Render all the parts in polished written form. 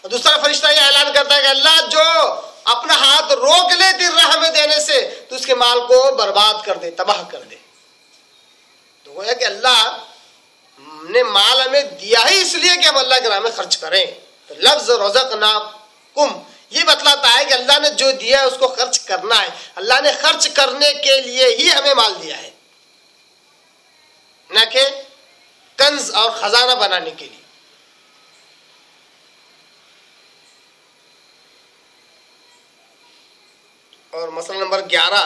और दूसरा फरिश्ता ये ऐलान करता है कि अल्लाह जो अपना हाथ रोक ले तेरी राह में देने से तो उसके माल को बर्बाद कर दे, तबाह कर दे। तो वो है कि अल्लाह ने माल हमें दिया ही इसलिए कि हम अल्लाह के राह में खर्च करें। तो लफ्ज रज़क़नाकुम ये बतलाता है कि अल्लाह ने जो दिया है उसको खर्च करना है। अल्लाह ने खर्च करने के लिए ही हमें माल दिया है, न कि कंज और खजाना बनाने के लिए। और मसला नंबर 11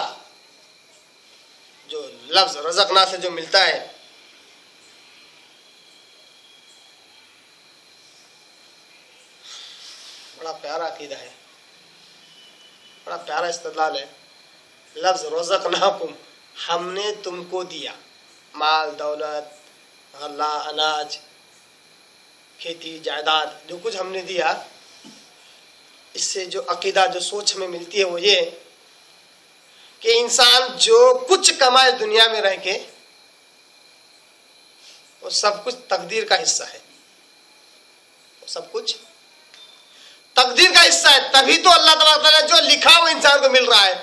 जो लफ्ज रज़क़ना से जो मिलता है, बड़ा प्यारा अकीदा है, बड़ा प्यारा इस्तेदलाल है। लफ्ज रज़क़नाकुम हमने तुमको दिया, माल दौलत गल्ला अनाज खेती जायदाद जो कुछ हमने दिया, इससे जो अकीदा जो सोच में मिलती है वो ये कि इंसान जो कुछ कमाए दुनिया में रह के वो सब कुछ तकदीर का हिस्सा है, वो सब कुछ तकदीर का हिस्सा है। तभी तो अल्लाह तबारक व तआला जो लिखा वो इंसान को मिल रहा है।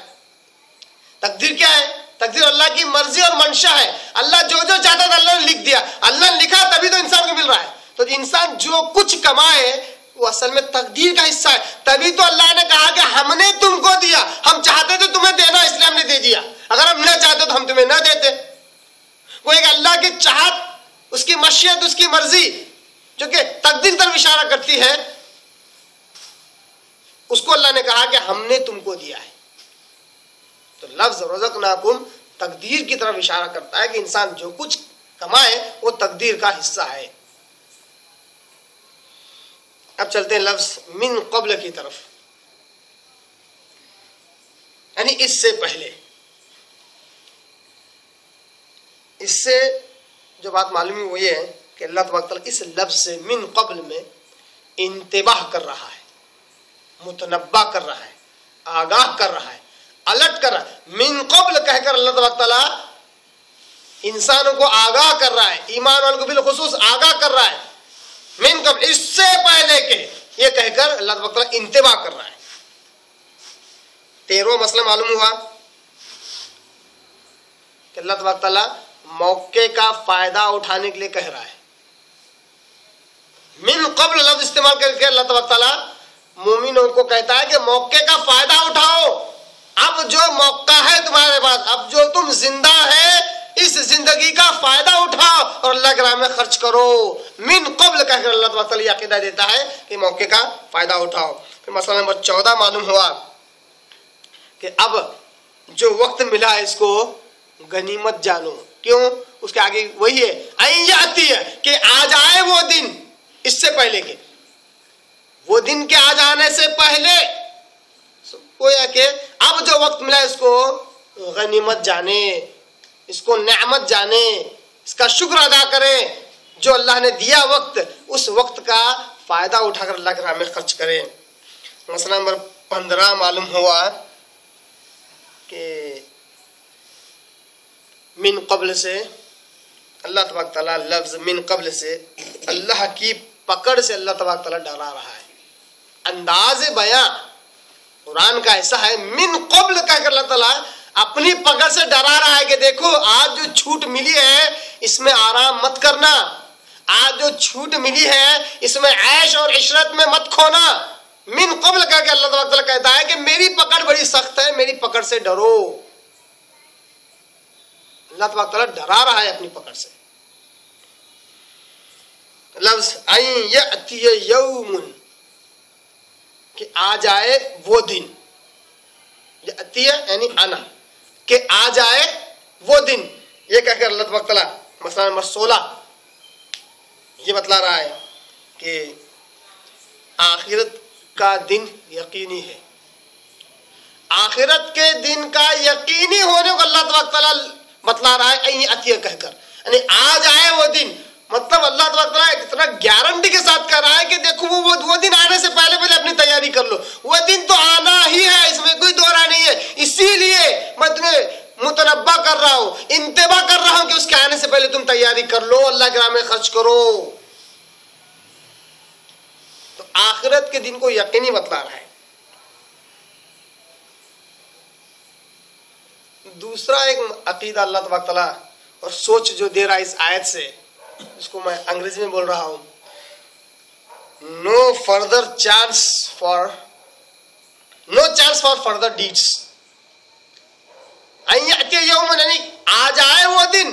तकदीर क्या है? तकदीर अल्लाह की मर्जी और मंशा है। अल्लाह जो जो चाहता था अल्लाह ने लिख दिया, अल्लाह ने लिखा तभी तो इंसान को मिल रहा है। तो इंसान जो कुछ कमाए वो असल में तकदीर का हिस्सा है। तभी तो अल्लाह ने कहा कि हमने तुमको दिया, हम चाहते थे तुम्हें देना इसलिए हमने दे दिया, अगर हम न चाहते तो हम तुम्हें न देते। वो एक अल्लाह की चाहत, उसकी मशीयत, उसकी मर्जी जो कि तकदीर तरफ इशारा करती है, उसको अल्लाह ने कहा कि हमने तुमको दिया है। तो लफ्ज रज़क़नाकुम तकदीर की तरफ इशारा करता है कि इंसान जो कुछ कमाए वो तकदीर का हिस्सा है। अब चलते हैं लफ्ज मिन क़ब्ल की तरफ, यानी इससे पहले। इससे जो बात मालूम हुई वो ये है कि अल्लाह तबारक व तआला इस लफ्ज से मिन क़ब्ल में इंतिबाह कर रहा है, मुतनब्बा कर रहा है, आगाह कर रहा है, अलर्ट कर रहा है। मिन क़ब्ल कहकर अल्लाह तबारक व तआला इंसानों को आगाह कर रहा है, ईमान वालों को बिलखुसूस आगाह कर रहा है। मिन क़ब्ल इससे पहले के, ये कहकर अल्लाह तबारक व तआला इंतिबाह कर रहा है। 13वां मसला मालूम हुआ कि अल्लाह तबारक व तआला मौके का फायदा उठाने के लिए कह रहा है। मिन क़ब्ल लफ्ज इस्तेमाल करके अल्लाह तबारक व तआला मोमिनों को कहता है कि मौके का फायदा उठाओ। अब जो मौका है तुम्हारे पास, अब जो तुम जिंदा है, इस जिंदगी का फायदा उठाओ और अल्लाह के राह में खर्च करो। मिन क़ब्ल कहकर अल्लाह तबारक व तआला यह अक़ीदा देता है कि मौके का फायदा उठाओ। फिर मसला नंबर 14 मालूम हुआ कि अब जो वक्त मिला है इसको गनीमत जानो। क्यों? उसके आगे वही है, आई आती है कि आ जाए वो दिन, इससे पहले के वो दिन के आ जाने से पहले गोया कि अब जो वक्त मिला है इसको गनीमत जाने, इसको नेमत जाने, इसका शुक्र अदा करें। जो अल्लाह ने दिया वक्त, उस वक्त का फायदा उठाकर अल्लाह के राह में खर्च करें। मसला नंबर 15 मालूम हुआ कि मिन क़ब्ल से अल्लाह तबारक व तआला लफ्ज मिन क़ब्ल से अल्लाह की पकड़ से अल्लाह तबारक व तआला डरा रहा है। अंदाज़ बयां कुरान का ऐसा है, मिन क़ब्ल कहकर अल्लाह ताला अपनी पकड़ से डरा रहा है कि देखो आज जो छूट मिली है इसमें आराम मत करना, आज जो छूट मिली है इसमें ऐश और इशरत में मत खोना। मिन क़ब्ल कहकर अल्लाह तबारक व तआला कहता है कि मेरी पकड़ बड़ी सख्त है, मेरी पकड़ से डरो। अल्लाह तबारक व तआला डरा रहा है अपनी पकड़ से। लफ्ज आई यअती यौमुन कि आ जाए वो दिन, यअती यानी आना, कि आ जाए वो दिन, ये कहकर अल्लाह तबारक व तआला मसला नंबर 16 ये बतला रहा है कि आखिरत का दिन यकीनी है। आखिरत के दिन का यकीनी होने को अल्लाह तबारक व तआला बतला रहा है आई अतिया कहकर, यानी आ जाए वो दिन। मतलब अल्लाह तबारक व तआला इतना गारंटी के साथ कह रहा है कि देखो वो दिन आने से पहले पहले अपनी तैयारी कर लो। वो दिन तो आना ही है, इसमें कोई दो राय नहीं है। इसीलिए मैं तुम्हें मुतनब्बा कर रहा हूं, इंतबा कर रहा हूं कि उसके आने से पहले तुम तैयारी कर लो, अल्लाह के राह में खर्च करो। तो आखिरत के दिन को यकीनी बतला रहा है। दूसरा एक अकीदा अल्लाह तबारक तआला और सोच जो दे रहा है इस आयत से, इसको मैं अंग्रेजी में बोल रहा हूं, no chance for further deeds. यानी आ जाए वो दिन,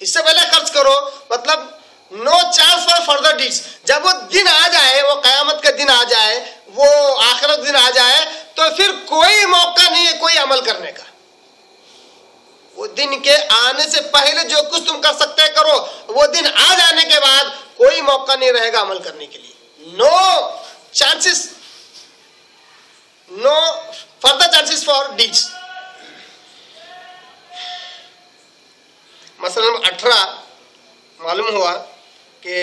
इससे पहले खर्च करो, मतलब no chance for further deeds. जब वो दिन आ जाए, वो कयामत का दिन आ जाए, वो आखिरत दिन आ जाए, तो फिर कोई मौका नहीं है कोई अमल करने का। वो दिन के आने से पहले जो कुछ तुम कर सकते करो, वो दिन आ जाने के बाद कोई मौका नहीं रहेगा अमल करने के लिए। No chances, no further chances for deeds. मसलन 18 मालूम हुआ कि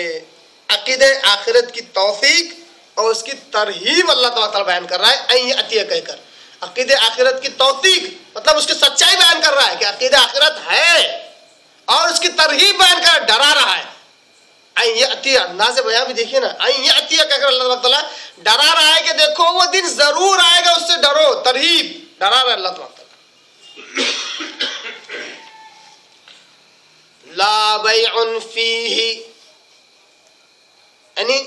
अकीदे आखिरत की तौफीक और उसकी तरहीब अल्लाह ताला बयान कर रहा है। ऐ अतिया कहकर अकीदे आखिरत की तौफीक मतलब उसकी सच्चाई बयान कर रहा है कि अकीदे आखिरत है, और उसकी तरहीब बयान कर डरा रहा है। ऐ अतिया अंदाज़ बयान भी देखिए ना, ऐ अतिया कहकर अल्लाह ताला डरा रहा है कि देखो वो दिन जरूर आएगा, उससे डरो। तरहीब, डरा रहा है अल्लाह ताला। ला बैउन फीही, यानी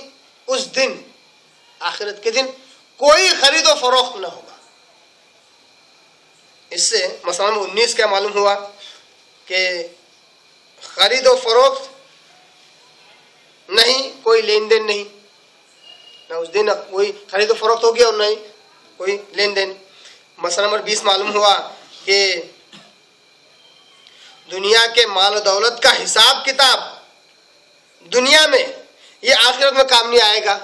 उस दिन आखिरत के दिन कोई खरीदो फरोख्त ना होगा। इससे मसलन 19 क्या मालूम हुआ कि खरीदो फरोख्त नहीं, कोई लेन देन नहीं, ना उस दिन कोई खरीदो फरोख्त होगी और नहीं कोई लेन देन। मसला नंबर 20 मालूम हुआ कि दुनिया के माल दौलत का हिसाब किताब दुनिया में ये आखिरत में काम नहीं आएगा।